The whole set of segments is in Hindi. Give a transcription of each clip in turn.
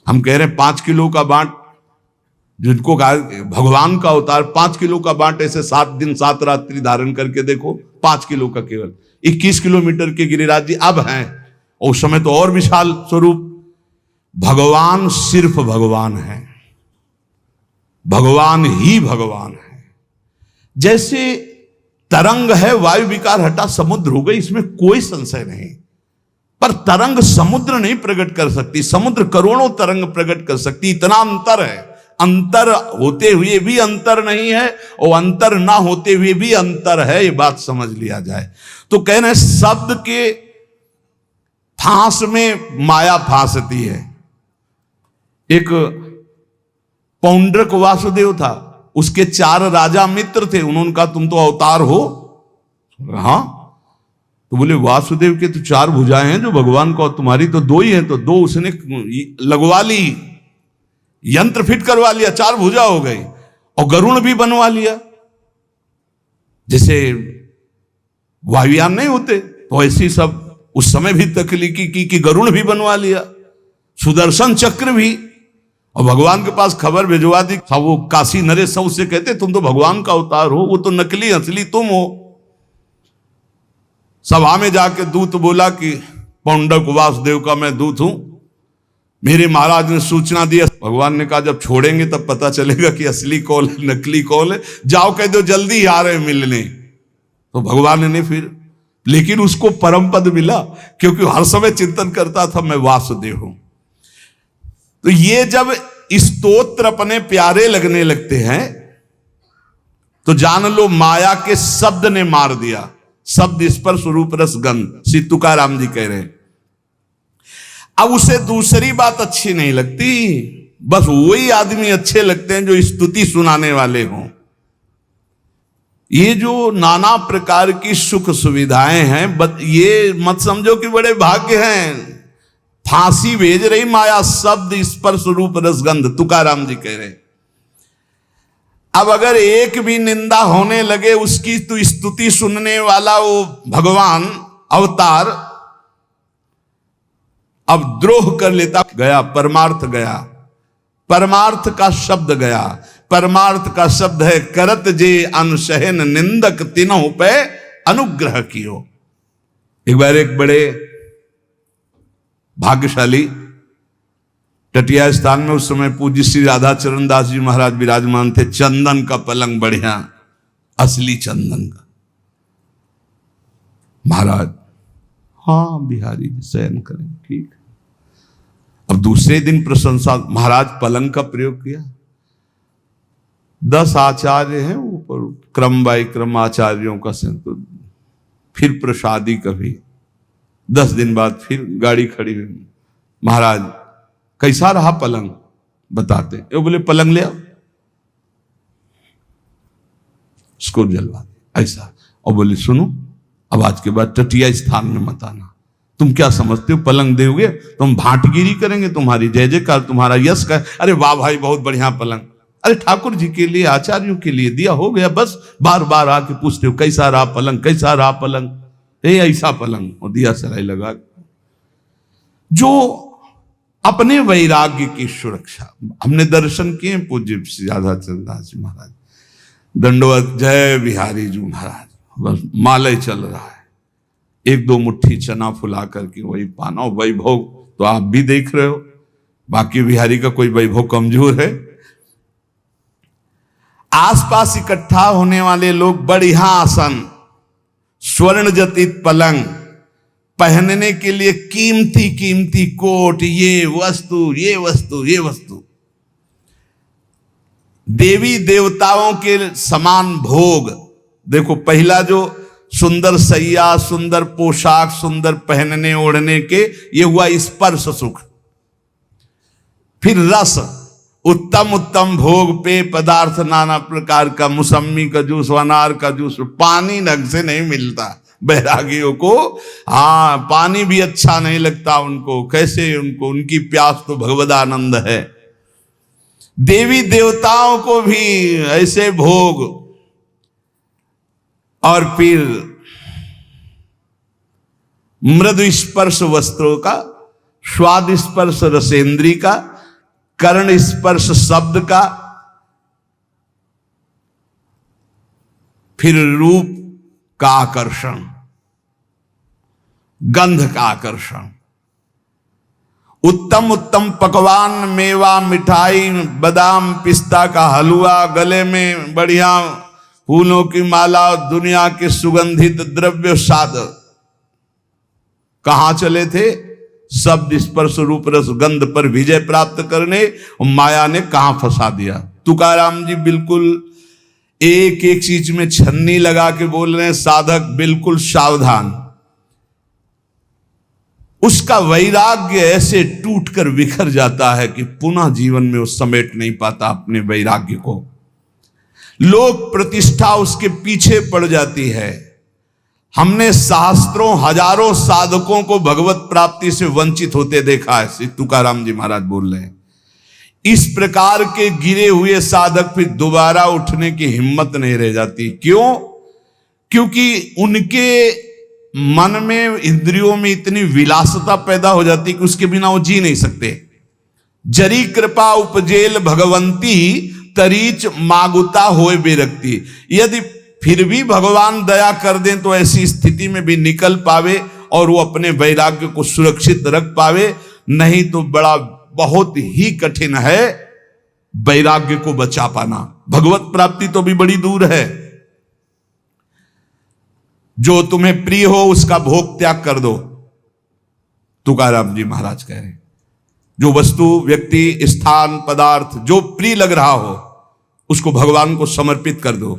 हम कह रहे हैं 5 किलो का बांट, जिनको भगवान का अवतार 5 किलो का बांट ऐसे 7 दिन 7 रात्रि धारण करके देखो, 5 किलो का केवल 21 किलोमीटर के गिरिराज जी अब हैं, और उस समय तो और विशाल स्वरूप। भगवान सिर्फ भगवान है, भगवान ही भगवान है। जैसे तरंग है, वायु विकार हटा समुद्र हो गई, इसमें कोई संशय नहीं। पर तरंग समुद्र नहीं प्रकट कर सकती, समुद्र करोड़ों तरंग प्रकट कर सकती, इतना अंतर है। अंतर होते हुए भी अंतर नहीं है, और अंतर ना होते हुए भी अंतर है, ये बात समझ लिया जाए। तो कह रहे शब्द के फांस में माया फांसती है। एक पौंड्रक वासुदेव था, उसके 4 राजा मित्र थे, उन्होंने कहा तुम तो अवतार हो। हाँ, तो बोले वासुदेव के तो 4 भुजाएं हैं जो भगवान को, तुम्हारी तो 2 ही है। तो 2 उसने लगवा ली, यंत्र फिट करवा लिया, 4 भुजा हो गई, और गरुण भी बनवा लिया। जैसे वायुयान नहीं होते, तो ऐसी सब उस समय भी तकलीकी की कि गरुण भी बनवा लिया, सुदर्शन चक्र भी। और भगवान के पास खबर भिजवा दी, वो काशी नरेश सब उससे कहते तुम तो भगवान का अवतार हो, वो तो नकली असली तुम हो। सभा में जाके दूत बोला कि पौंडक वासुदेव का मैं दूत हूं, मेरे महाराज ने सूचना दी। भगवान ने कहा जब छोड़ेंगे तब पता चलेगा कि असली कौन है नकली कौन है, जाओ कह दो जल्दी आ रहे मिलने। तो भगवान ने फिर, लेकिन उसको परम पद मिला, क्योंकि हर समय चिंतन करता था मैं वासुदेव हूं। तो ये जब स्तोत्र अपने प्यारे लगने लगते हैं तो जान लो माया के शब्द ने मार दिया। शब्द स्पर्श रूप रस गंध, श्री तुकाराम जी कह रहे हैं। अब उसे दूसरी बात अच्छी नहीं लगती, बस वही आदमी अच्छे लगते हैं जो स्तुति सुनाने वाले हों। ये जो नाना प्रकार की सुख सुविधाएं हैं, ये मत समझो कि बड़े भाग्य हैं। फांसी भेज रही माया, शब्द स्पर्श रूप रसगंध, तुकाराम जी कह रहे। अब अगर एक भी निंदा होने लगे उसकी, तो स्तुति सुनने वाला वो भगवान अवतार अब द्रोह कर लेता। गया परमार्थ, गया परमार्थ का शब्द गया। परमार्थ का शब्द है करत जे अनशहन निंदक तीनों पे अनुग्रह कियो। एक बार एक बड़े भाग्यशाली टटिया स्थान में उस समय पूज्य श्री राधा चरण दास जी महाराज विराजमान थे। चंदन का पलंग बढ़िया, असली चंदन का। महाराज हाँ बिहारी जी शयन करें, ठीक। अब दूसरे दिन प्रशंसा, महाराज पलंग का प्रयोग किया। 10 आचार्य हैं ऊपर, क्रम बाई क्रम आचार्यों का संत। फिर प्रसादी कभी 10 दिन बाद फिर गाड़ी खड़ी हुई। महाराज कैसा रहा पलंग, बताते। वो बोले पलंग ले आओ, उसको जलवा दे ऐसा। और बोले सुनो, अब आज के बाद टटिया स्थान में मत आना। तुम क्या समझते हो पलंग दोगे तो हम भाटगिरी करेंगे तुम्हारी, जय जयकार तुम्हारा यश का। अरे वाह भाई बहुत बढ़िया पलंग, अरे ठाकुर जी के लिए आचार्यों के लिए दिया, हो गया बस। बार बार आके पूछते हो कैसा रहा पलंग, कैसा रहा पलंग, ऐसा पलंग, और दिया सराय लगा। जो अपने वैराग्य की सुरक्षा, हमने दर्शन किए पूज्य श्री राधा चरण दास जी महाराज, दंडवत जय बिहारी जी महाराज, बस मालय चल रहा है। 1-2 मुट्ठी चना फुला करके वही पाना। वैभव तो आप भी देख रहे हो, बाकी बिहारी का कोई वैभव कमजोर है। आसपास इकट्ठा होने वाले लोग बढ़िया आसन, स्वर्ण जटित पलंग, पहनने के लिए कीमती कीमती कोट, ये वस्तु ये वस्तु ये वस्तु, देवी देवताओं के समान भोग। देखो पहला जो सुंदर सैया, सुंदर पोशाक, सुंदर पहनने ओढ़ने के, ये हुआ स्पर्श सुख। फिर रस, उत्तम उत्तम भोग, पेय पदार्थ नाना प्रकार का, मौसमी का जूस, अनार का जूस। पानी ढंग से नहीं मिलता बैरागियों को, हाँ पानी भी अच्छा नहीं लगता उनको। कैसे उनको, उनकी प्यास तो भगवदानंद है। देवी देवताओं को भी ऐसे भोग। और फिर मृदु स्पर्श वस्त्रों का, स्वाद स्पर्श रसेंद्री का, कर्ण स्पर्श शब्द का, फिर रूप का आकर्षण, गंध का आकर्षण, उत्तम उत्तम पकवान, मेवा, मिठाई, बादाम, पिस्ता का हलवा, गले में बढ़िया फूलों की माला, दुनिया के सुगंधित द्रव्य साधक कहां चले थे? शब्द स्पर्श रूप रस गंध पर विजय प्राप्त करने, माया ने कहां फंसा दिया। तुकाराम जी बिल्कुल एक एक चीज में छन्नी लगा के बोल रहे हैं, साधक बिल्कुल सावधान। उसका वैराग्य ऐसे टूटकर बिखर जाता है कि पुनः जीवन में वो समेट नहीं पाता अपने वैराग्य को। लोक प्रतिष्ठा उसके पीछे पड़ जाती है। हमने सहस्त्रों हजारों साधकों को भगवत प्राप्ति से वंचित होते देखा है। श्री तुकाराम जी महाराज बोल रहे हैं, इस प्रकार के गिरे हुए साधक फिर दोबारा उठने की हिम्मत नहीं रह जाती। क्यों? क्योंकि उनके मन में, इंद्रियों में इतनी विलासता पैदा हो जाती कि उसके बिना वो जी नहीं सकते। जरी कृपा उपजेल भगवंती, तरीच मागुता होए बेरक्ति। यदि फिर भी भगवान दया कर दें तो ऐसी स्थिति में भी निकल पावे और वो अपने वैराग्य को सुरक्षित रख पावे, नहीं तो बड़ा बहुत ही कठिन है वैराग्य को बचा पाना। भगवत प्राप्ति तो भी बड़ी दूर है। जो तुम्हें प्रिय हो उसका भोग त्याग कर दो, तुकाराम जी महाराज कह रहे हैं। जो वस्तु, व्यक्ति, स्थान, पदार्थ जो प्रिय लग रहा हो उसको भगवान को समर्पित कर दो।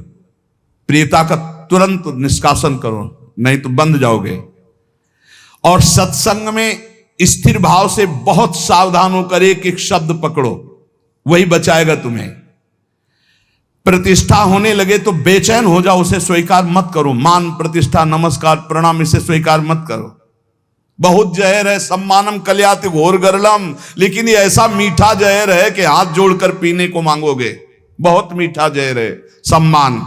प्रियता का तुरंत निष्कासन करो, नहीं तो बंध जाओगे। और सत्संग में स्थिर भाव से बहुत सावधान होकर एक एक शब्द पकड़ो, वही बचाएगा तुम्हें। प्रतिष्ठा होने लगे तो बेचैन हो जाओ, उसे स्वीकार मत करो। मान, प्रतिष्ठा, नमस्कार, प्रणाम, इसे स्वीकार मत करो। बहुत जहर है, सम्मानम कल्याति घोर गरलम, लेकिन ये ऐसा मीठा जहर है कि हाथ जोड़कर पीने को मांगोगे। बहुत मीठा जहर है सम्मान।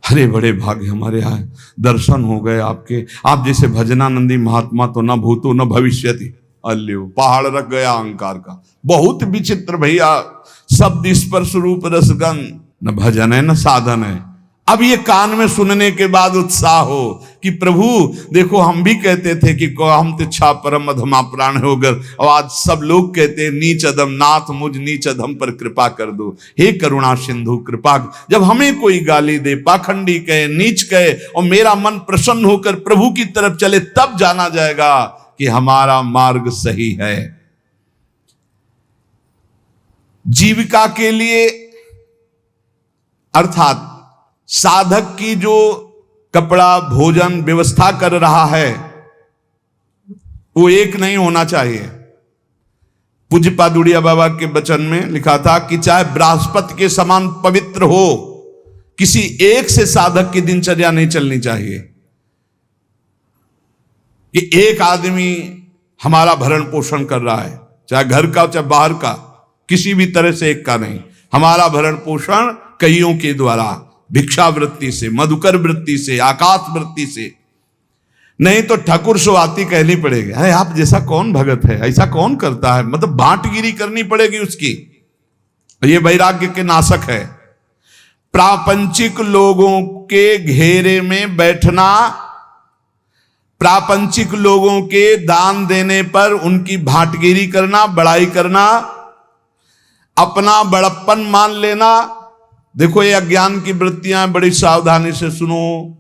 अरे बड़े भाग्य हमारे यहाँ दर्शन हो गए आपके। आप जैसे भजनानंदी महात्मा तो न भूतो न भविष्यति। अल्यो, पहाड़ रख गया अहंकार का। बहुत विचित्र भैया, शब्द स्पर्श रूप रसगंध, न भजन है न साधन है। अब ये कान में सुनने के बाद उत्साह हो कि प्रभु देखो, हम भी कहते थे कि हम तिच्छा परम अधमा प्राण होकर, और आज सब लोग कहते हैं नीच अधम, नाथ मुझ नीच अधम पर कृपा कर दो। हे करुणा सिंधु कृपा। जब हमें कोई गाली दे, पाखंडी कहे, नीच कहे, और मेरा मन प्रसन्न होकर प्रभु की तरफ चले, तब जाना जाएगा कि हमारा मार्ग सही है। जीविका के लिए अर्थात साधक की जो कपड़ा, भोजन व्यवस्था कर रहा है वो एक नहीं होना चाहिए। पूज्य पादुड़िया बाबा के वचन में लिखा था कि चाहे बृहस्पति के समान पवित्र हो, किसी एक से साधक की दिनचर्या नहीं चलनी चाहिए कि एक आदमी हमारा भरण पोषण कर रहा है, चाहे घर का चाहे बाहर का, किसी भी तरह से एक का नहीं। हमारा भरण पोषण कईयों के द्वारा, भिक्षावृत्ति से, मधुकर वृत्ति से, आकाश वृत्ति से, नहीं तो ठाकुर स्वाति कहनी पड़ेगी। अरे आप जैसा कौन भगत है, ऐसा कौन करता है, मतलब भांटगिरी करनी पड़ेगी उसकी। ये वैराग्य के नाशक है। प्रापंचिक लोगों के घेरे में बैठना, प्रापंचिक लोगों के दान देने पर उनकी भांटगिरी करना, बड़ाई करना, अपना बड़प्पन मान लेना। देखो ये अज्ञान की वृत्तियां, बड़ी सावधानी से सुनो।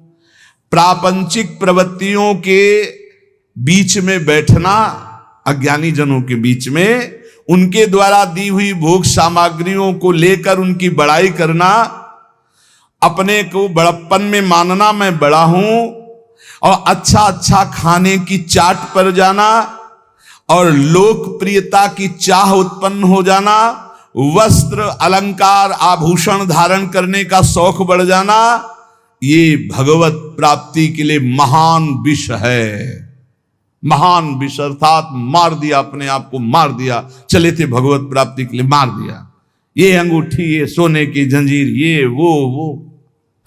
प्रापंचिक प्रवृत्तियों के बीच में बैठना, अज्ञानी जनों के बीच में, उनके द्वारा दी हुई भोग सामग्रियों को लेकर उनकी बड़ाई करना, अपने को बड़प्पन में मानना, मैं बड़ा हूं, और अच्छा अच्छा खाने की चाट पर जाना, और लोकप्रियता की चाह उत्पन्न हो जाना, वस्त्र अलंकार आभूषण धारण करने का शौक बढ़ जाना, ये भगवत प्राप्ति के लिए महान विष है। महान विष अर्थात मार दिया, अपने आप को मार दिया, चले थे भगवत प्राप्ति के लिए, मार दिया। ये अंगूठी, ये सोने की जंजीर, ये वो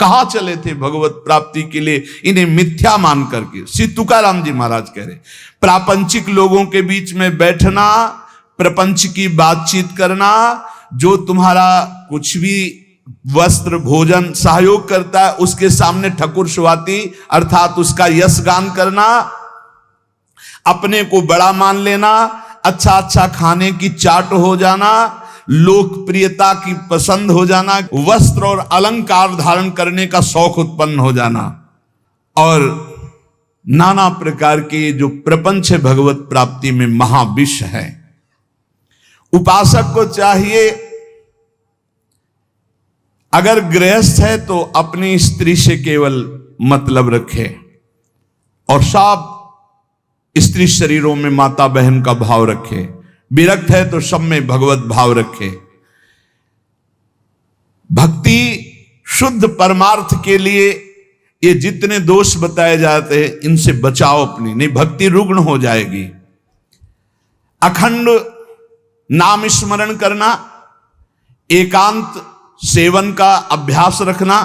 कहां चले थे भगवत प्राप्ति के लिए इन्हें मिथ्या मान करके। श्री तुकाराम जी महाराज कह रहे, प्रापंचिक लोगों के बीच में बैठना, प्रपंच की बातचीत करना, जो तुम्हारा कुछ भी वस्त्र भोजन सहयोग करता है उसके सामने ठकुर स्वाति अर्थात उसका यश गान करना, अपने को बड़ा मान लेना, अच्छा अच्छा खाने की चाट हो जाना, लोकप्रियता की पसंद हो जाना, वस्त्र और अलंकार धारण करने का शौक उत्पन्न हो जाना, और नाना प्रकार के जो प्रपंच है भगवत प्राप्ति में महाविष है। उपासक को चाहिए अगर गृहस्थ है तो अपनी स्त्री से केवल मतलब रखे और सब स्त्री शरीरों में माता बहन का भाव रखे, विरक्त है तो सब में भगवत भाव रखे। भक्ति शुद्ध परमार्थ के लिए ये जितने दोष बताए जाते हैं इनसे बचाओ अपनी, नहीं भक्ति रुग्ण हो जाएगी। अखंड नाम स्मरण करना, एकांत सेवन का अभ्यास रखना,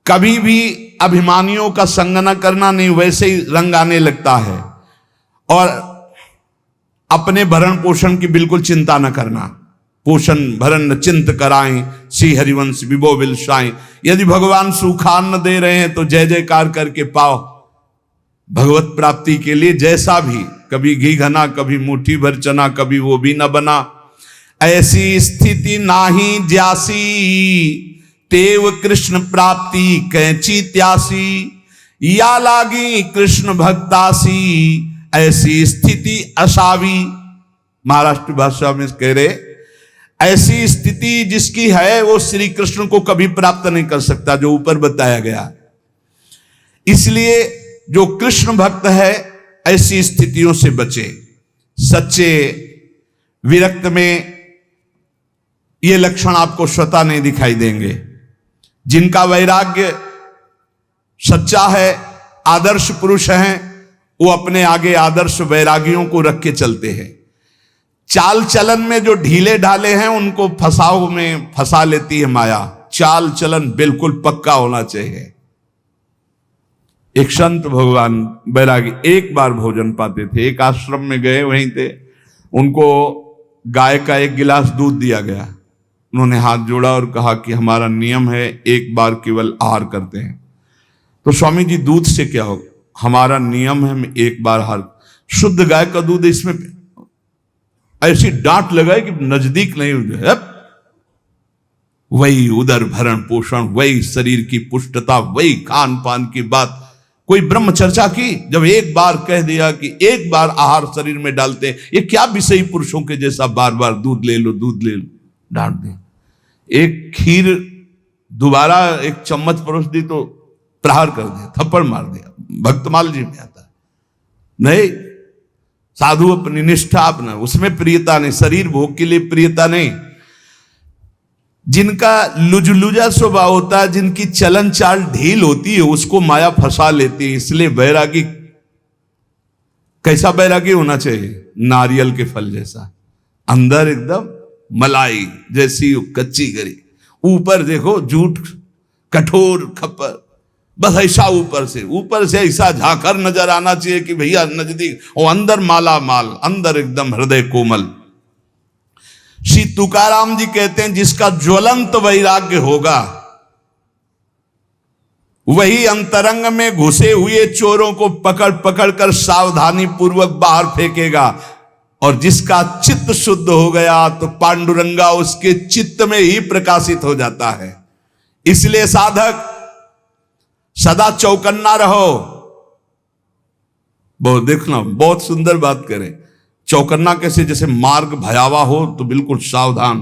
कभी भी अभिमानियों का संग न करना, नहीं वैसे ही रंग आने लगता है, और अपने भरण पोषण की बिल्कुल चिंता न करना। पोषण भरण चिंत कराएं, श्री हरिवंश विभो विलसाएं। यदि भगवान सुखान्न दे रहे हैं तो जय जयकार करके पाओ भगवत प्राप्ति के लिए, जैसा भी, कभी घी घना, कभी मुट्ठी भर चना, कभी वो भी न बना। ऐसी स्थिति नाही ज्यासी, तेव कृष्ण प्राप्ति कैची त्यासी, या लागी कृष्ण भक्तासी, ऐसी स्थिति असावी। महाराष्ट्र भाषा में कह रहे, ऐसी स्थिति जिसकी है वो श्री कृष्ण को कभी प्राप्त नहीं कर सकता, जो ऊपर बताया गया। इसलिए जो कृष्ण भक्त है ऐसी स्थितियों से बचे। सच्चे विरक्त में ये लक्षण आपको स्वतः नहीं दिखाई देंगे। जिनका वैराग्य सच्चा है, आदर्श पुरुष हैं, वो अपने आगे आदर्श वैरागियों को रख के चलते हैं। चाल चलन में जो ढीले ढाले हैं उनको फसाव में फंसा लेती है माया। चाल चलन बिल्कुल पक्का होना चाहिए। एक संत भगवान बैरागी एक बार भोजन पाते थे, एक आश्रम में गए, वहीं थे, उनको गाय का एक गिलास दूध दिया गया। उन्होंने हाथ जोड़ा और कहा कि हमारा नियम है एक बार केवल आहार करते हैं। तो स्वामी जी दूध से क्या होगा? हमारा नियम है हम एक बार आहार। शुद्ध गाय का दूध, इसमें ऐसी डांट लगाए कि नजदीक नहीं है। वही उदर भरण पोषण, वही शरीर की पुष्टता, वही खान पान की बात। कोई ब्रह्म चर्चा की? जब एक बार कह दिया कि एक बार आहार शरीर में डालते, ये क्या विषयी पुरुषों के जैसा बार बार दूध ले लो दूध ले लो, डांट दिया। एक खीर दोबारा एक चम्मच परोस दी तो प्रहार कर दिया, थप्पड़ मार दिया। भक्तमाल जी में आता नहीं, साधु अपनी निष्ठा अपना, उसमें प्रियता नहीं, शरीर भोग के लिए प्रियता नहीं। जिनका लुजलुजा स्वभाव होता है, जिनकी चलन चाल ढील होती है, उसको माया फंसा लेती है। इसलिए बैरागी कैसा बैरागी होना चाहिए? नारियल के फल जैसा, अंदर एकदम मलाई जैसी कच्ची गरी, ऊपर देखो झूठ कठोर खप्पर, बस ऐसा ऊपर से ऐसा झाकर नजर आना चाहिए कि भैया नजदीक, और अंदर माला माल, अंदर एकदम हृदय कोमल। श्री तुकाराम जी कहते हैं जिसका ज्वलंत वैराग्य होगा वही अंतरंग में घुसे हुए चोरों को पकड़ पकड़ कर सावधानी पूर्वक बाहर फेंकेगा, और जिसका चित्त शुद्ध हो गया तो पांडुरंगा उसके चित्त में ही प्रकाशित हो जाता है। इसलिए साधक सदा चौकन्ना रहो। बहुत देखना, बहुत सुंदर बात करें। चौकन्ना कैसे? जैसे मार्ग भयावह हो तो बिल्कुल सावधान,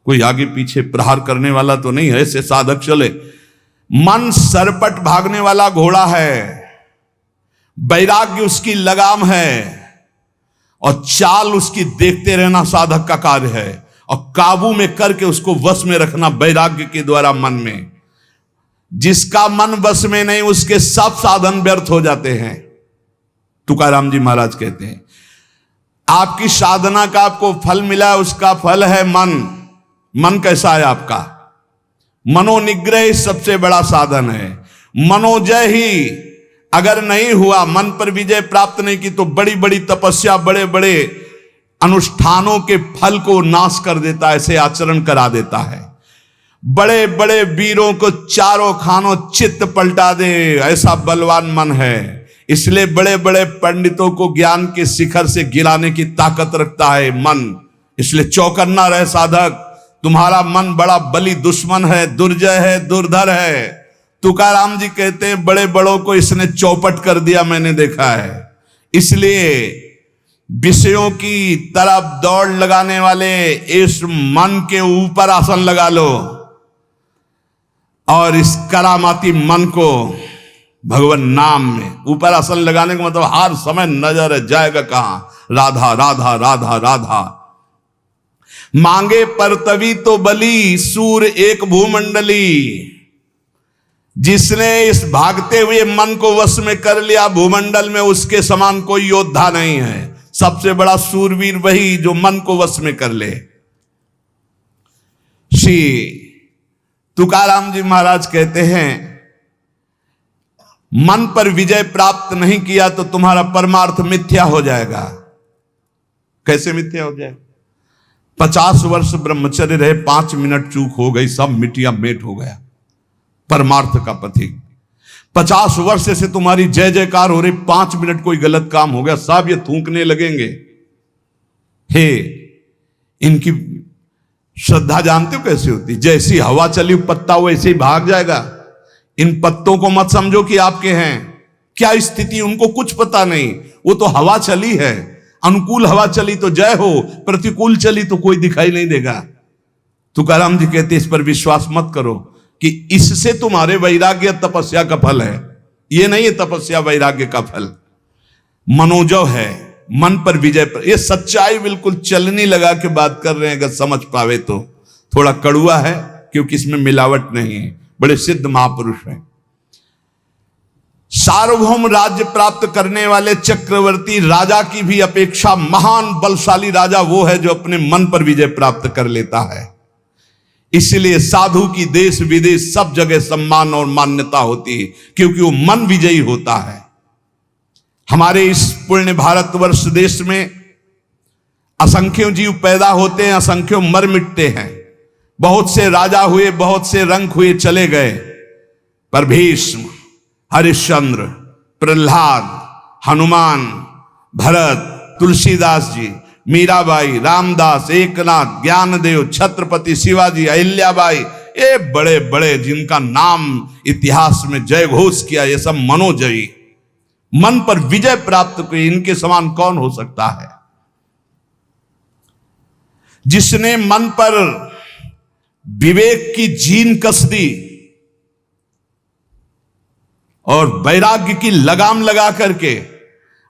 कोई आगे पीछे प्रहार करने वाला तो नहीं है, ऐसे साधक चले। मन सरपट भागने वाला घोड़ा है, वैराग्य उसकी लगाम है, और चाल उसकी देखते रहना साधक का कार्य है, और काबू में करके उसको वश में रखना वैराग्य के द्वारा मन में। जिसका मन वश में नहीं उसके सब साधन व्यर्थ हो जाते हैं। तुकाराम जी महाराज कहते हैं आपकी साधना का आपको फल मिला, उसका फल है मन। मन कैसा है आपका? मनोनिग्रह सबसे बड़ा साधन है। मनोजय ही अगर नहीं हुआ, मन पर विजय प्राप्त नहीं की, तो बड़ी बड़ी तपस्या, बड़े बड़े अनुष्ठानों के फल को नाश कर देता है, ऐसे आचरण करा देता है। बड़े बड़े वीरों को चारों खानों चित्त पलटा दे, ऐसा बलवान मन है। इसलिए बड़े बड़े पंडितों को ज्ञान के शिखर से गिराने की ताकत रखता है मन। इसलिए चौकन्ना रहे साधक, तुम्हारा मन बड़ा बली दुश्मन है, दुर्जय है, दुर्धर है। तुकाराम जी कहते हैं बड़े बड़ों को इसने चौपट कर दिया, मैंने देखा है। इसलिए विषयों की तरफ दौड़ लगाने वाले इस मन के ऊपर आसन लगा लो और इस करामाती मन को भगवान नाम में ऊपर आसन लगाने का मतलब हर समय नजर जाएगा कहां? राधा राधा राधा राधा। मांगे परतवी तो बली, सूर एक भूमंडली। जिसने इस भागते हुए मन को वश में कर लिया, भूमंडल में उसके समान कोई योद्धा नहीं है। सबसे बड़ा सूरवीर वही जो मन को वश में कर ले। श्री तुकाराम जी महाराज कहते हैं, मन पर विजय प्राप्त नहीं किया तो तुम्हारा परमार्थ मिथ्या हो जाएगा। कैसे मिथ्या हो जाएगा? 50 वर्ष ब्रह्मचर्य रहे, 5 मिनट चूक हो गई, सब मिटिया मेट हो गया। परमार्थ का पथिक 50 वर्ष से तुम्हारी जय जयकार हो रही, 5 मिनट कोई गलत काम हो गया, सब ये थूकने लगेंगे। हे, इनकी श्रद्धा जानते हो कैसी होती? जैसी हवा चली पत्ता वैसे ही भाग जाएगा। इन पत्तों को मत समझो कि आपके हैं। क्या स्थिति उनको कुछ पता नहीं, वो तो हवा चली है। अनुकूल हवा चली तो जय हो, प्रतिकूल चली तो कोई दिखाई नहीं देगा। तुकाराम जी कहते इस पर विश्वास मत करो कि इससे तुम्हारे वैराग्य तपस्या का फल है। ये नहीं है तपस्या वैराग्य का फल, मनोजव है, मन पर विजय पर। ये सच्चाई बिल्कुल चलनी लगा के बात कर रहे हैं, अगर समझ पावे तो। थोड़ा कड़ुआ है क्योंकि इसमें मिलावट नहीं है, बड़े सिद्ध महापुरुष हैं। सार्वभौम राज्य प्राप्त करने वाले चक्रवर्ती राजा की भी अपेक्षा महान बलशाली राजा वो है जो अपने मन पर विजय प्राप्त कर लेता है। इसलिए साधु की देश विदेश सब जगह सम्मान और मान्यता होती है, क्योंकि वो मन विजयी होता है। हमारे इस पुण्य भारतवर्ष देश में असंख्यों जीव पैदा होते हैं, असंख्यों मर मिटते हैं। बहुत से राजा हुए, बहुत से रंक हुए, चले गए, पर भीष्म, हरिश्चंद्र, प्रहलाद, हनुमान, भरत, तुलसीदास जी, मीराबाई, रामदास, एकनाथ, ज्ञानदेव, छत्रपति शिवाजी, अहिल्याबाई, ये बड़े बड़े जिनका नाम इतिहास में जय घोष किया, ये सब मनोजयी, मन पर विजय प्राप्त की। इनके समान कौन हो सकता है? जिसने मन पर विवेक की जीन कस दी और वैराग्य की लगाम लगा करके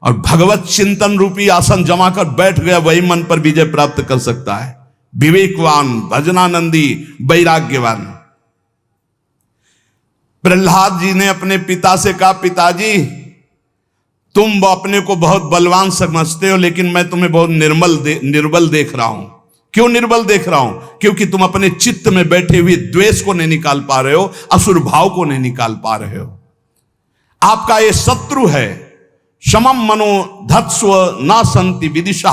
और भगवत चिंतन रूपी आसन जमा कर बैठ गया, वही मन पर विजय प्राप्त कर सकता है। विवेकवान, भजनानंदी, वैराग्यवान। प्रहलाद जी ने अपने पिता से कहा, पिताजी तुम अपने को बहुत बलवान समझते हो, लेकिन मैं तुम्हें बहुत निर्बल देख रहा हूं। क्यों निर्बल देख रहा हूं? क्योंकि तुम अपने चित्त में बैठे हुए द्वेष को नहीं निकाल पा रहे हो, असुर भाव को नहीं निकाल पा रहे हो। आपका ये शत्रु है। समम मनो धत्स्व न संति विदिशा।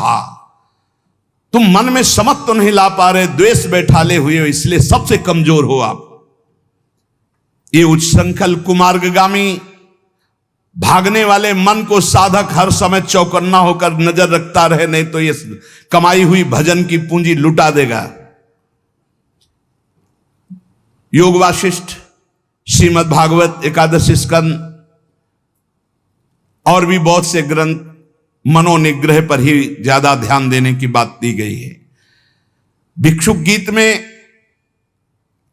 तुम मन में समत्व तो नहीं ला पा रहे, द्वेष बैठाले हुए हो, इसलिए सबसे कमजोर हो आप। ये उच्छृंखल कुमार्गगामी भागने वाले मन को साधक हर समय चौकन्ना होकर नजर रखता रहे, नहीं तो ये कमाई हुई भजन की पूंजी लुटा देगा। योग वाशिष्ठ, श्रीमद् भागवत, एकादश स्कंद और भी बहुत से ग्रंथ मनोनिग्रह पर ही ज्यादा ध्यान देने की बात दी गई है। भिक्षुक गीत में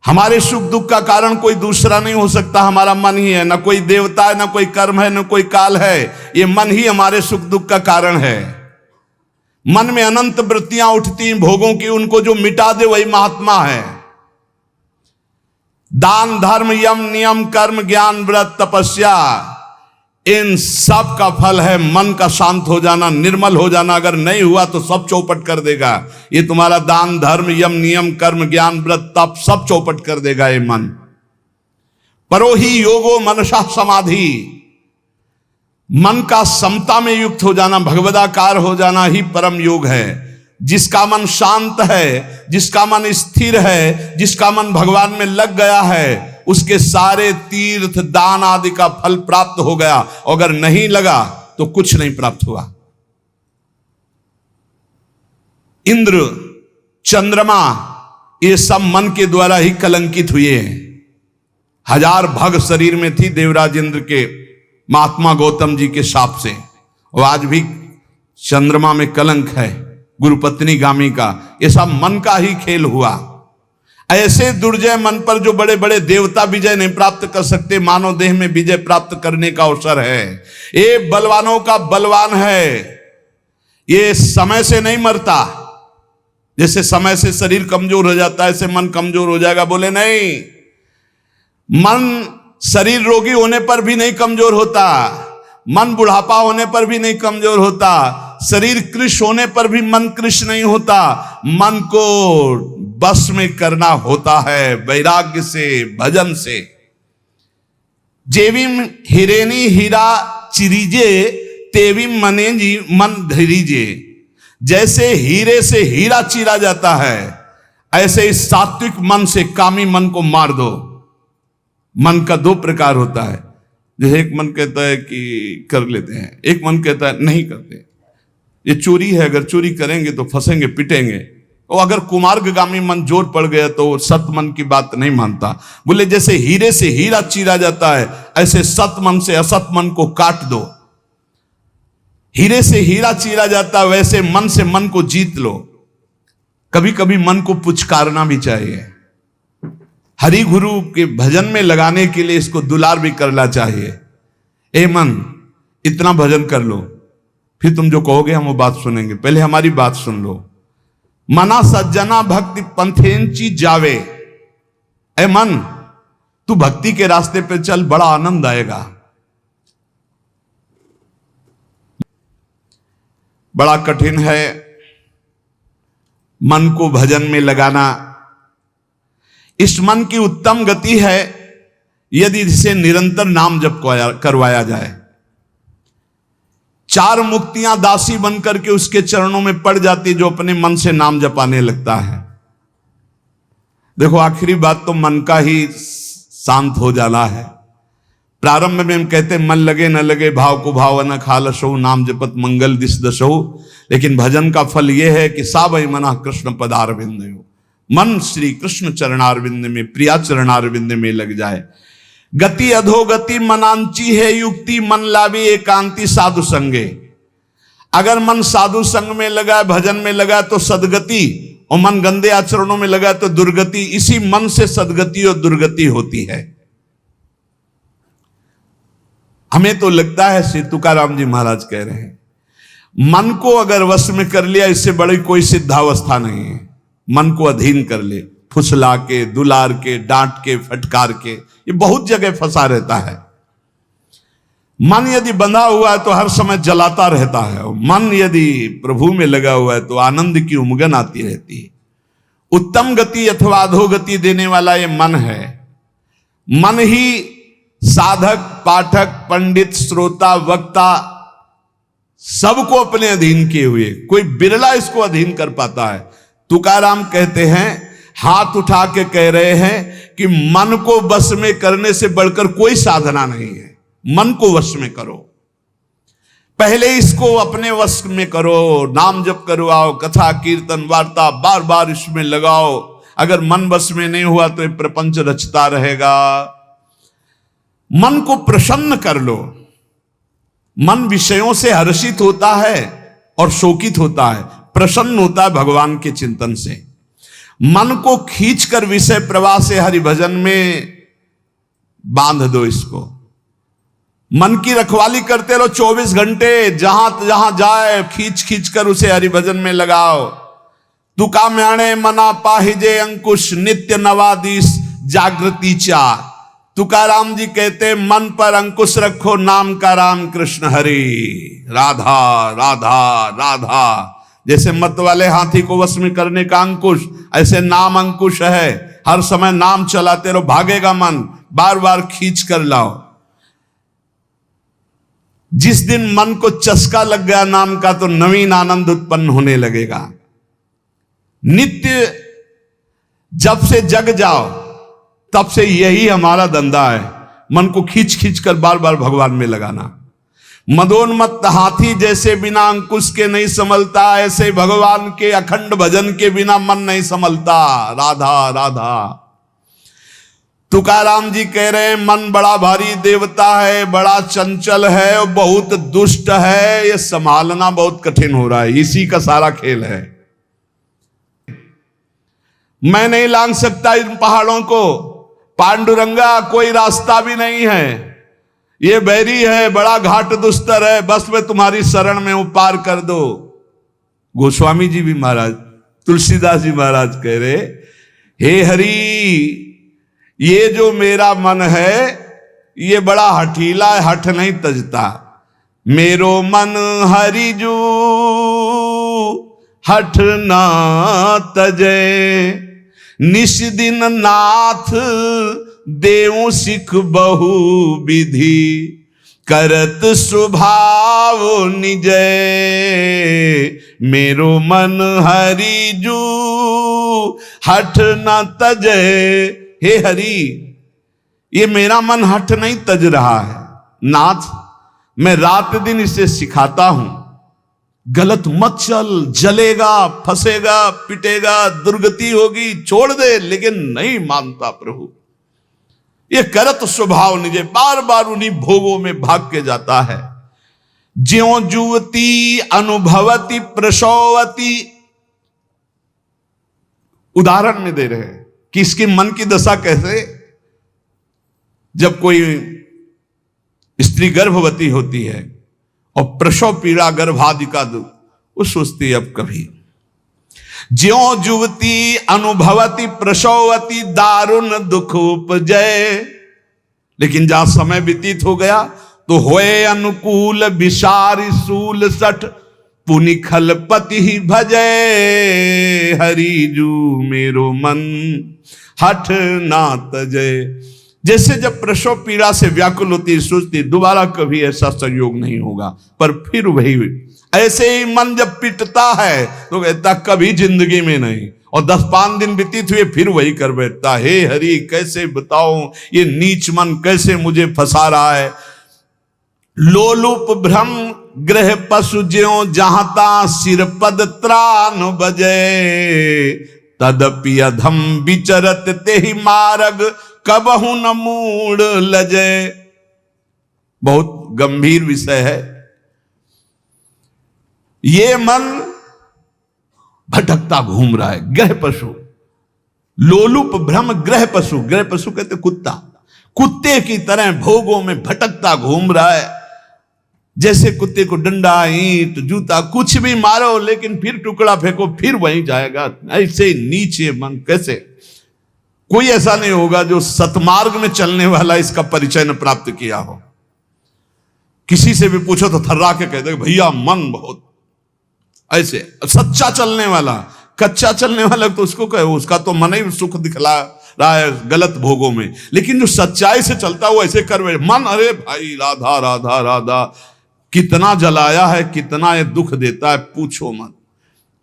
हमारे सुख दुख का कारण कोई दूसरा नहीं हो सकता, हमारा मन ही है। न कोई देवता है, न कोई कर्म है, न कोई काल है, ये मन ही हमारे सुख दुख का कारण है। मन में अनंत वृत्तियां उठती हैं भोगों की, उनको जो मिटा दे वही महात्मा है। दान, धर्म, यम, नियम, कर्म, ज्ञान, व्रत, तपस्या, इन सब का फल है मन का शांत हो जाना, निर्मल हो जाना। अगर नहीं हुआ तो सब चौपट कर देगा। ये तुम्हारा दान धर्म यम नियम कर्म ज्ञान व्रत तप सब चौपट कर देगा ये मन। परो ही योगो मनसा समाधि, मन का समता में युक्त हो जाना, भगवदाकार हो जाना ही परम योग है। जिसका मन शांत है, जिसका मन स्थिर है, जिसका मन भगवान में लग गया है, उसके सारे तीर्थ दान आदि का फल प्राप्त हो गया। अगर नहीं लगा तो कुछ नहीं प्राप्त हुआ। इंद्र, चंद्रमा, ये सब मन के द्वारा ही कलंकित हुए हैं। 1000 भग शरीर में थी देवराज इंद्र के महात्मा गौतम जी के शाप से, और आज भी चंद्रमा में कलंक है गुरुपत्नी गामी का। ये सब मन का ही खेल हुआ। ऐसे दुर्जय मन पर जो बड़े बड़े देवता विजय नहीं प्राप्त कर सकते, मानव देह में विजय प्राप्त करने का अवसर है। ये बलवानों का बलवान है। ये समय से नहीं मरता। जैसे समय से शरीर कमजोर हो जाता है, ऐसे मन कमजोर हो जाएगा। बोले नहीं, मन शरीर रोगी होने पर भी नहीं कमजोर होता, मन बुढ़ापा होने पर भी नहीं कमजोर होता, शरीर कृश होने पर भी मन कृश नहीं होता। मन को बस में करना होता है वैराग्य से, भजन से। जेविम हिरेनी हीरा चिरीजे तेविम मने जी मन धीरीजे। जैसे हीरे से हीरा चीरा जाता है, ऐसे इस सात्विक मन से कामी मन को मार दो। मन का 2 प्रकार होता है। जैसे एक मन कहता है कि कर लेते हैं, एक मन कहता है नहीं करते। ये चोरी है, अगर चोरी करेंगे तो फंसेंगे, पिटेंगे। और अगर कुमार्गामी मन जोर पड़ गया तो सत मन की बात नहीं मानता। बोले जैसे हीरे से हीरा चीरा जाता है, ऐसे सत मन से असत मन को काट दो। हीरे से हीरा चीरा जाता है, वैसे मन से मन को जीत लो। कभी कभी मन को पुचकारना भी चाहिए। हरि गुरु के भजन में लगाने के लिए इसको दुलार भी करना चाहिए। ए मन, इतना भजन कर लो, फिर तुम जो कहोगे हम वो बात सुनेंगे। पहले हमारी बात सुन लो। मना सज्जना भक्ति पंथेंची जावे। ए मन, तू भक्ति के रास्ते पे चल, बड़ा आनंद आएगा। बड़ा कठिन है मन को भजन में लगाना। इस मन की उत्तम गति है यदि इसे निरंतर नाम जप करवाया जाए। 4 मुक्तियां दासी बनकर के उसके चरणों में पड़ जाती जो अपने मन से नाम जपाने लगता है। देखो, आखिरी बात तो मन का ही शांत हो जाना है। प्रारंभ में हम कहते मन लगे न लगे भाव को भाव न खालसो, नाम जपत मंगल दिस दशो। लेकिन भजन का फल यह है कि सावई मना कृष्ण पदारविंद, मन श्री कृष्ण चरणारविंद में, प्रिया चरणारविंद में लग जाए। गति अधोगति मनांची है युक्ति, मन लावी एकांति साधु संगे। अगर मन साधु संग में लगा, भजन में लगा तो सदगति, और मन गंदे आचरणों में लगा तो दुर्गति। इसी मन से सदगति और दुर्गति होती है। हमें तो लगता है, श्री तुकाराम जी महाराज कह रहे हैं, मन को अगर वश में कर लिया, इससे बड़ी कोई सिद्धावस्था नहीं है। मन को अधीन कर ले, फुसला के, दुलार के, डांट के, फटकार के, ये बहुत जगह फंसा रहता है। मन यदि बंधा हुआ है तो हर समय जलाता रहता है, और मन यदि प्रभु में लगा हुआ है तो आनंद की उमगन आती रहती है। उत्तम गति अथवा अधोगति देने वाला ये मन है। मन ही साधक, पाठक, पंडित, श्रोता, वक्ता सबको अपने अधीन किए हुए, कोई बिरला इसको अधीन कर पाता है। तुकाराम कहते हैं, हाथ उठा के कह रहे हैं कि मन को वश में करने से बढ़कर कोई साधना नहीं है। मन को वश में करो, पहले इसको अपने वश में करो, नाम जप करवाओ, कथा कीर्तन वार्ता बार बार इसमें लगाओ। अगर मन वश में नहीं हुआ तो ये प्रपंच रचता रहेगा। मन को प्रसन्न कर लो। मन विषयों से हर्षित होता है और शोकित होता है, प्रसन्न होता है भगवान के चिंतन से। मन को खींचकर विषय प्रवाह से हरि भजन में बांध दो। इसको मन की रखवाली करते रहो 24 घंटे, जहां जाए खींच खींच कर उसे हरि भजन में लगाओ। तुका म्याणे मना पाहिजे अंकुश, नित्य नवादिश जागृति चा। तुकाराम जी कहते मन पर अंकुश रखो, नाम का राम कृष्ण हरि, राधा राधा राधा। जैसे मत वाले हाथी को वश में करने का अंकुश, ऐसे नाम अंकुश है। हर समय नाम चलाते रहो, भागेगा मन, बार बार खींच कर लाओ। जिस दिन मन को चस्का लग गया नाम का, तो नवीन आनंद उत्पन्न होने लगेगा। नित्य जब से जग जाओ तब से यही हमारा धंधा है, मन को खींच खींच कर बार बार भगवान में लगाना। मदोन्मत्त हाथी जैसे बिना अंकुश के नहीं संभलता, ऐसे भगवान के अखंड भजन के बिना मन नहीं संभलता। राधा राधा। तुकाराम जी कह रहे हैं मन बड़ा भारी देवता है, बड़ा चंचल है और बहुत दुष्ट है, ये संभालना बहुत कठिन हो रहा है, इसी का सारा खेल है। मैं नहीं लांघ सकता इन पहाड़ों को, पांडुरंगा कोई रास्ता भी नहीं है, ये बैरी है, बड़ा घाट दुस्तर है, बस मैं तुम्हारी शरण में हूं, पार कर दो। गोस्वामी जी भी महाराज, तुलसीदास जी महाराज कह रहे, हे हरि, ये जो मेरा मन है ये बड़ा हठीला है, हठ नहीं तजता। मेरो मन हरिजू हठ ना तजे, निश दिन नाथ देव सिख बहु विधि, करत स्वभाव निजय। मेरो मन हरिजू हठ न तजे। हे हरि, ये मेरा मन हठ नहीं तज रहा है नाथ, मैं रात दिन इसे सिखाता हूं, गलत मत चल, जलेगा, फंसेगा, पिटेगा, दुर्गति होगी, छोड़ दे, लेकिन नहीं मानता प्रभु। ये करत स्वभाव निजे, बार बार उन्हीं भोगों में भाग के जाता है। ज्यों जुवती अनुभवती प्रसवती, उदाहरण में दे रहे हैं कि इसके मन की दशा कैसे। जब कोई स्त्री गर्भवती होती है और प्रसव पीड़ा गर्भादि का दुख, वो सोचती है अब कभी। ज्यों जुवती अनुभवती प्रसवती दारुण दुख उपजय, लेकिन जहां समय व्यतीत हो गया तो होए अनुकूल विसारी सूल सठ, पुनि खलपति ही भजय। हरिजू मेरो मन हठ ना तजय। जैसे जब प्रसव पीड़ा से व्याकुल होती, सोचती दोबारा कभी ऐसा संयोग नहीं होगा, पर फिर वही। ऐसे ही मन जब पिटता है तो कहता कभी जिंदगी में नहीं, और 10-5 दिन व्यतीत हुए फिर वही कर बैठता। हे हरि, कैसे बताऊं ये नीच मन कैसे मुझे फंसा रहा है। लोलुप भ्रम ग्रह पशु ज्यों जहाता, सिर पद त्राण बजे। तदपि अधम विचरत तेहि मार्ग, कबहु न मूड लजे। बहुत गंभीर विषय है। ये मन भटकता घूम रहा है, ग्रह पशु। लोलुप भ्रम ग्रह पशु, ग्रह पशु कहते कुत्ता, कुत्ते की तरह भोगों में भटकता घूम रहा है। जैसे कुत्ते को डंडा, ईंट, जूता कुछ भी मारो, लेकिन फिर टुकड़ा फेंको फिर वहीं जाएगा। ऐसे नीचे मन कैसे। कोई ऐसा नहीं होगा जो सतमार्ग में चलने वाला इसका परिचय न प्राप्त किया हो। किसी से भी पूछो तो थर्रा के कहते भैया मन बहुत ऐसे। सच्चा चलने वाला, कच्चा चलने वाला तो उसको कहे, उसका तो मन ही सुख दिखला रहा है गलत भोगों में, लेकिन जो सच्चाई से चलता वो ऐसे कर मन, अरे भाई राधा राधा राधा, कितना जलाया है, कितना ये दुख देता है, पूछो मत।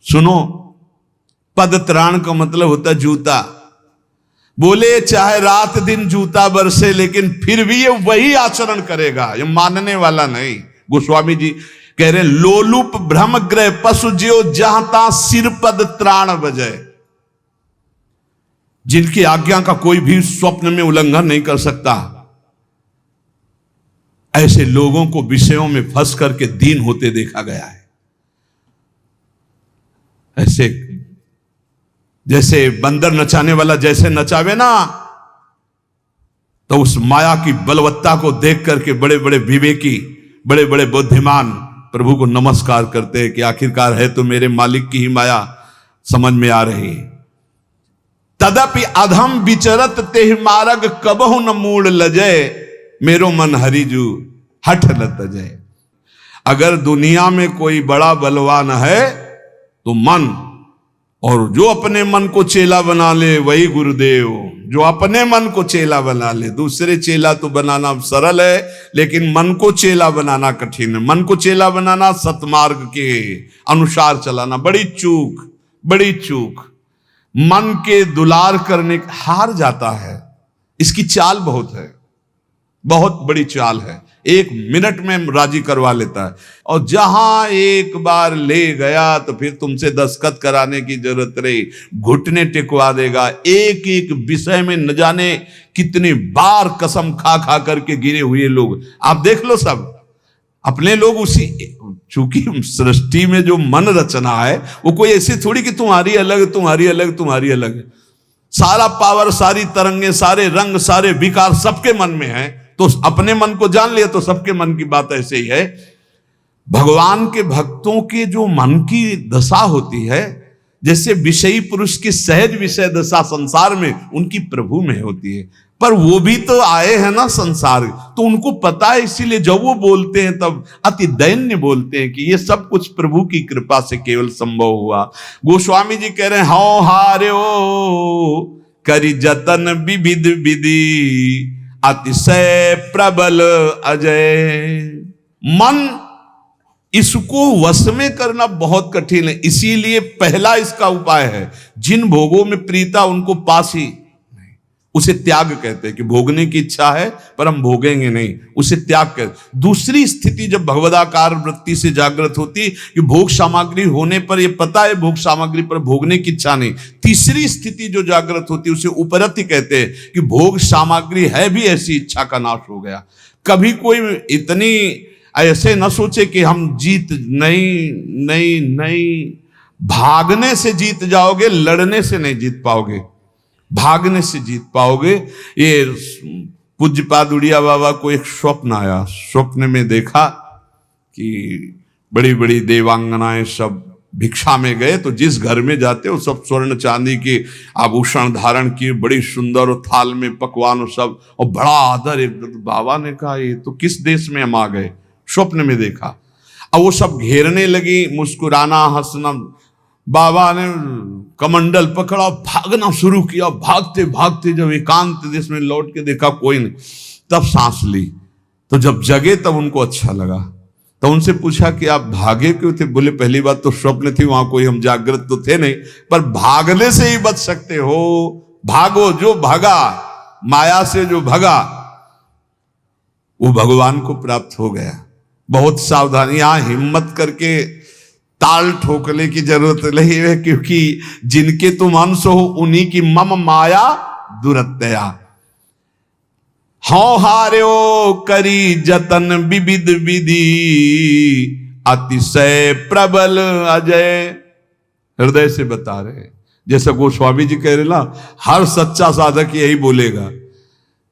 सुनो, पद त्राण का मतलब होता है जूता। बोले चाहे रात दिन जूता बरसे, लेकिन फिर भी ये वही आचरण करेगा, ये मानने वाला नहीं। गोस्वामी जी कह रहे लोलुप भ्रम ग्रह पशु ज्यो जहाता, सिर पद त्राण बजय। जिनकी आज्ञा का कोई भी स्वप्न में उल्लंघन नहीं कर सकता, ऐसे लोगों को विषयों में फंस करके दीन होते देखा गया है। ऐसे जैसे बंदर नचाने वाला जैसे नचावे ना, तो उस माया की बलवत्ता को देख करके बड़े बड़े विवेकी, बड़े बड़े बुद्धिमान प्रभु को नमस्कार करते हैं कि आखिरकार है तो मेरे मालिक की ही माया समझ में आ रही है। तदपि अधम विचरत तेह मार्ग कबहु न मूड लजय, मेरो मन हरिजू हठ न तजय। अगर दुनिया में कोई बड़ा बलवान है तो मन, और जो अपने मन को चेला बना ले वही गुरुदेव। जो अपने मन को चेला बना ले, दूसरे चेला तो बनाना सरल है, लेकिन मन को चेला बनाना कठिन है। मन को चेला बनाना, सतमार्ग के अनुसार चलाना, बड़ी चूक, बड़ी चूक। मन के दुलार करने हार जाता है। इसकी चाल बहुत है, बहुत बड़ी चाल है। 1 मिनट में राजी करवा लेता है, और जहां एक बार ले गया तो फिर तुमसे दस्तखत कराने की जरूरत रही, घुटने टिकवा देगा। एक एक विषय में न जाने कितनी बार कसम खा खा करके गिरे हुए लोग आप देख लो। सब अपने लोग उसी, चूंकि सृष्टि में जो मन रचना है वो कोई ऐसी थोड़ी कि तुम्हारी अलग, तुम्हारी अलग, तुम्हारी अलग। सारा पावर, सारी तरंगे, सारे रंग, सारे विकार सबके मन में है। तो अपने मन को जान लिया तो सबके मन की बात ऐसे ही है। भगवान के भक्तों के जो मन की दशा होती है, जैसे विषयी पुरुष की सहज विषय दशा संसार में उनकी प्रभु में होती है। पर वो भी तो आए हैं ना संसार, तो उनको पता है, इसीलिए जब वो बोलते हैं तब अति दैन्य बोलते हैं कि ये सब कुछ प्रभु की कृपा से केवल संभव हुआ। गोस्वामी जी कह रहे हैं, हौ हार्यो करि जतन विविध विधि, अतिशय प्रबल अजय। मन, इसको वश में करना बहुत कठिन है। इसीलिए पहला इसका उपाय है, जिन भोगों में प्रीता उनको पास ही नहीं, उसे त्याग कहते हैं। कि भोगने की इच्छा है पर हम भोगेंगे नहीं, उसे त्याग कहते। दूसरी स्थिति जब भगवदाकार वृत्ति से जागृत होती कि भोग सामग्री होने पर ये पता है भोग सामग्री पर भोगने की इच्छा नहीं। तीसरी स्थिति जो जागृत होती है उसे उपरति कहते हैं कि भोग सामग्री है भी, ऐसी इच्छा का नाश हो गया। कभी कोई इतनी ऐसे न सोचे कि हम जीत, नहीं नहीं नहीं, भागने से जीत जाओगे, लड़ने से नहीं जीत पाओगे, भागने से जीत पाओगे। ये पूज्यपाद उड़िया बाबा को एक स्वप्न आया। स्वप्न में देखा कि बड़ी बड़ी देवांगनाएं सब भिक्षा में गए, तो जिस घर में जाते हो सब स्वर्ण चांदी के आभूषण धारण किए, बड़ी सुंदर, और थाल में पकवान और सब, और बड़ा आदर। एक बाबा ने कहा ये तो किस देश में हम आ गए, स्वप्न में देखा। अब वो सब घेरने लगी, मुस्कुराना, हंसना। बाबा ने कमंडल पकड़ा, भागना शुरू किया। भागते भागते जब एकांत देश में लौट के देखा कोई नहीं, तब सांस ली। तो जब जगे तब उनको अच्छा लगा। तो उनसे पूछा कि आप भागे क्यों थे? बोले पहली बात तो स्वप्न थी, वहां कोई हम जागृत तो थे नहीं, पर भागने से ही बच सकते हो। भागो, जो भागा, माया से जो भागा वो भगवान को प्राप्त हो गया। बहुत सावधानी, यहां हिम्मत करके ताल ठोकने की जरूरत नहीं है, क्योंकि जिनके तुम अंश हो उन्हीं की मम माया दुरत्या। हौ हार्यो करी जतन विविध विधि, अतिशय प्रबल अजय। हृदय से बता रहे, जैसा गोस्वामी जी कह रहे ना, हर सच्चा साधक यही बोलेगा।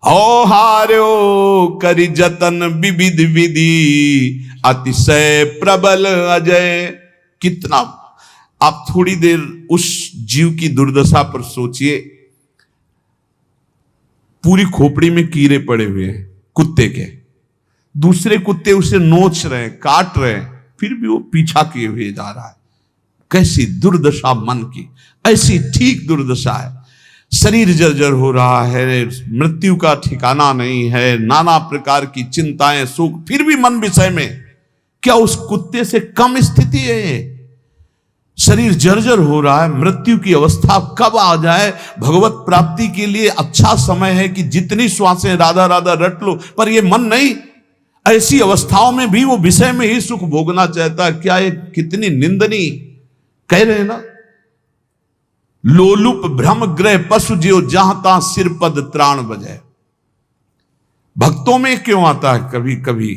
हौ हार्यो करी जतन विविध विधि, अतिशय प्रबल अजय। कितना, आप थोड़ी देर उस जीव की दुर्दशा पर सोचिए। पूरी खोपड़ी में कीड़े पड़े हुए हैं कुत्ते के, दूसरे कुत्ते उसे नोच रहे हैं, काट रहे हैं, फिर भी वो पीछा किए हुए जा रहा है। कैसी दुर्दशा मन की, ऐसी ठीक दुर्दशा है। शरीर जर्जर हो रहा है, मृत्यु का ठिकाना नहीं है, नाना प्रकार की चिंताएं, सुख, फिर भी मन विषय में। क्या उस कुत्ते से कम स्थिति है? शरीर जर्जर हो रहा है, मृत्यु की अवस्था कब आ जाए। भगवत प्राप्ति के लिए अच्छा समय है कि जितनी श्वासें राधा राधा रट लो, पर ये मन नहीं। ऐसी अवस्थाओं में भी वो विषय में ही सुख भोगना चाहता है। क्या ये कितनी निंदनीय, कह रहे हैं ना, लोलुप भ्रम ग्रह पशु जियो, जहां तहां सिर पद त्राण बजाए। भक्तों में क्यों आता है कभी कभी